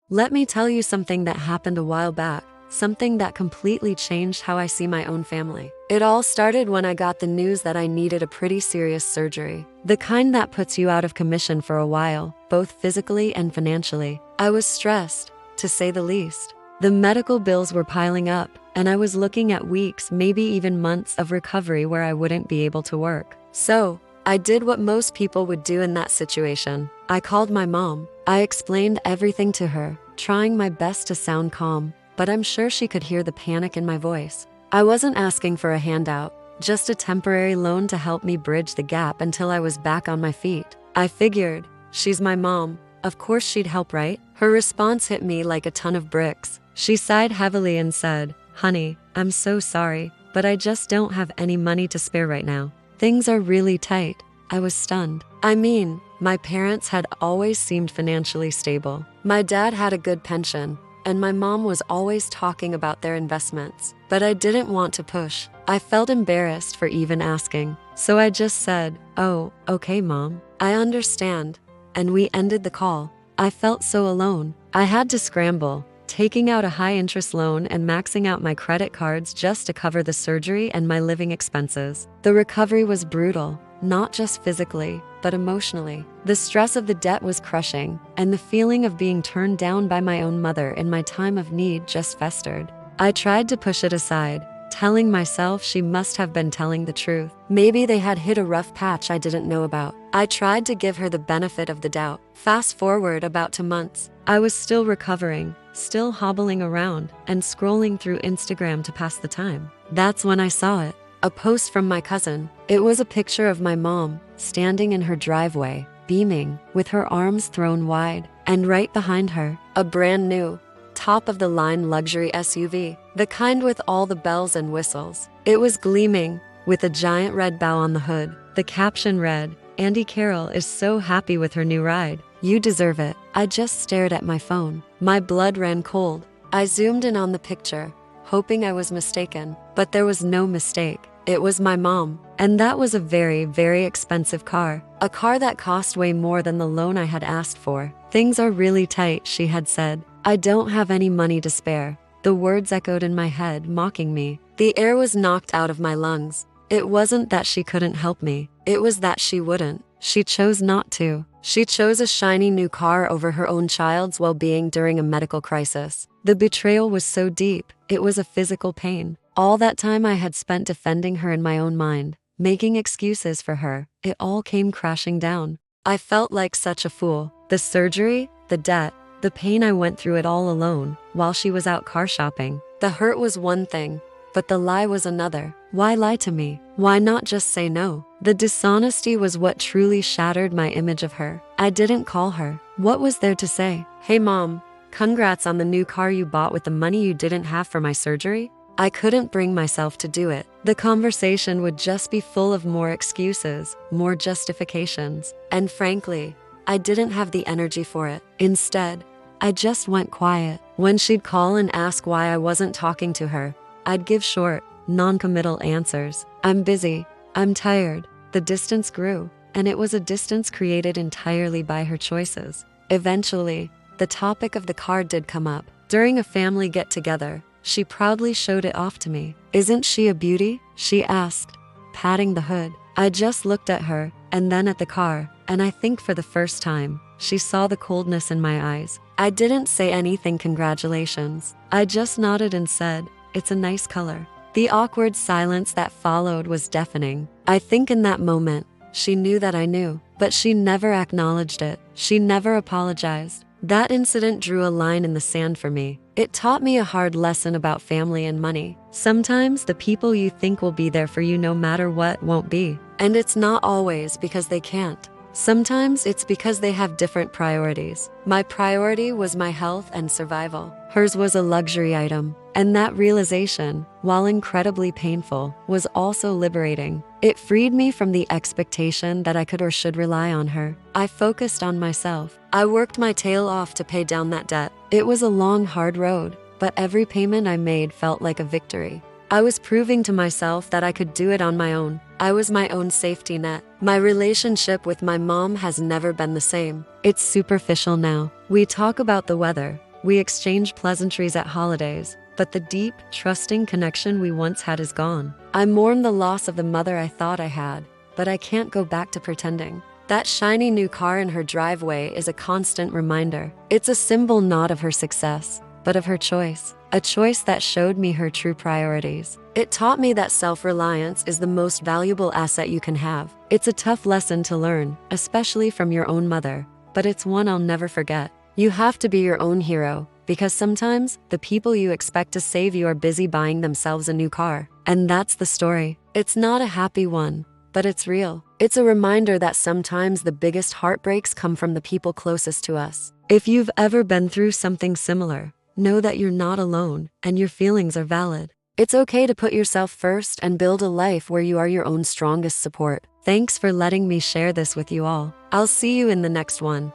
Let me tell you something that happened a while back, something that completely changed how I see my own family. It all started when I got the news that I needed a pretty serious surgery, the kind that puts you out of commission for a while, both physically and financially. I was stressed, to say the least. The medical bills were piling up, and I was looking at weeks, maybe even months of recovery where I wouldn't be able to work. So, I did what most people would do in that situation. I called my mom. I explained everything to her, trying my best to sound calm, but I'm sure she could hear the panic in my voice. I wasn't asking for a handout, just a temporary loan to help me bridge the gap until I was back on my feet. I figured, she's my mom, of course she'd help, right? Her response hit me like a ton of bricks. She sighed heavily and said, "Honey, I'm so sorry, but I just don't have any money to spare right now. Things are really tight." I was stunned. I mean, my parents had always seemed financially stable. My dad had a good pension, and my mom was always talking about their investments. But I didn't want to push. I felt embarrassed for even asking. So I just said, "Oh, okay, Mom. I understand." And we ended the call. I felt so alone. I had to scramble, taking out a high-interest loan and maxing out my credit cards just to cover the surgery and my living expenses. The recovery was brutal, not just physically, but emotionally. The stress of the debt was crushing, and the feeling of being turned down by my own mother in my time of need just festered. I tried to push it aside, telling myself she must have been telling the truth. Maybe they had hit a rough patch I didn't know about. I tried to give her the benefit of the doubt. Fast forward about 2 months. I was still recovering, still hobbling around, and scrolling through Instagram to pass the time. That's when I saw it. A post from my cousin. It was a picture of my mom, standing in her driveway, beaming, with her arms thrown wide, and right behind her, a brand new, top-of-the-line luxury SUV, the kind with all the bells and whistles. It was gleaming, with a giant red bow on the hood. The caption read, "Andy Carroll is so happy with her new ride. You deserve it." I just stared at my phone. My blood ran cold. I zoomed in on the picture, hoping I was mistaken, but there was no mistake. It was my mom, and that was a very, very expensive car. A car that cost way more than the loan I had asked for. "Things are really tight," she had said. "I don't have any money to spare." The words echoed in my head, mocking me. The air was knocked out of my lungs. It wasn't that she couldn't help me. It was that she wouldn't. She chose not to. She chose a shiny new car over her own child's well-being during a medical crisis. The betrayal was so deep, it was a physical pain. All that time I had spent defending her in my own mind, making excuses for her, it all came crashing down. I felt like such a fool. The surgery, the debt, the pain, I went through it all alone, while she was out car shopping. The hurt was one thing, but the lie was another. Why lie to me? Why not just say no? The dishonesty was what truly shattered my image of her. I didn't call her. What was there to say? "Hey Mom, congrats on the new car you bought with the money you didn't have for my surgery?" I couldn't bring myself to do it. The conversation would just be full of more excuses, more justifications, and frankly, I didn't have the energy for it. Instead, I just went quiet. When she'd call and ask why I wasn't talking to her, I'd give short, non-committal answers. "I'm busy. I'm tired." The distance grew, and it was a distance created entirely by her choices. Eventually, the topic of the car did come up. During a family get-together, she proudly showed it off to me. "Isn't she a beauty?" she asked, patting the hood. I just looked at her, and then at the car, and I think for the first time, she saw the coldness in my eyes. I didn't say anything congratulations. I just nodded and said, "It's a nice color." The awkward silence that followed was deafening. I think in that moment, she knew that I knew, but she never acknowledged it. She never apologized. That incident drew a line in the sand for me. It taught me a hard lesson about family and money. Sometimes the people you think will be there for you no matter what won't be. And it's not always because they can't. Sometimes it's because they have different priorities. My priority was my health and survival. Hers was a luxury item. And that realization, while incredibly painful, was also liberating. It freed me from the expectation that I could or should rely on her. I focused on myself. I worked my tail off to pay down that debt. It was a long, hard road, but every payment I made felt like a victory. I was proving to myself that I could do it on my own. I was my own safety net. My relationship with my mom has never been the same. It's superficial now. We talk about the weather. We exchange pleasantries at holidays, but the deep, trusting connection we once had is gone. I mourn the loss of the mother I thought I had, but I can't go back to pretending. That shiny new car in her driveway is a constant reminder. It's a symbol not of her success, but of her choice. A choice that showed me her true priorities. It taught me that self-reliance is the most valuable asset you can have. It's a tough lesson to learn, especially from your own mother, but it's one I'll never forget. You have to be your own hero, because sometimes the people you expect to save you are busy buying themselves a new car. And that's the story. It's not a happy one, but it's real. It's a reminder that sometimes the biggest heartbreaks come from the people closest to us. If you've ever been through something similar, know that you're not alone and your feelings are valid. It's okay to put yourself first and build a life where you are your own strongest support. Thanks for letting me share this with you all. I'll see you in the next one.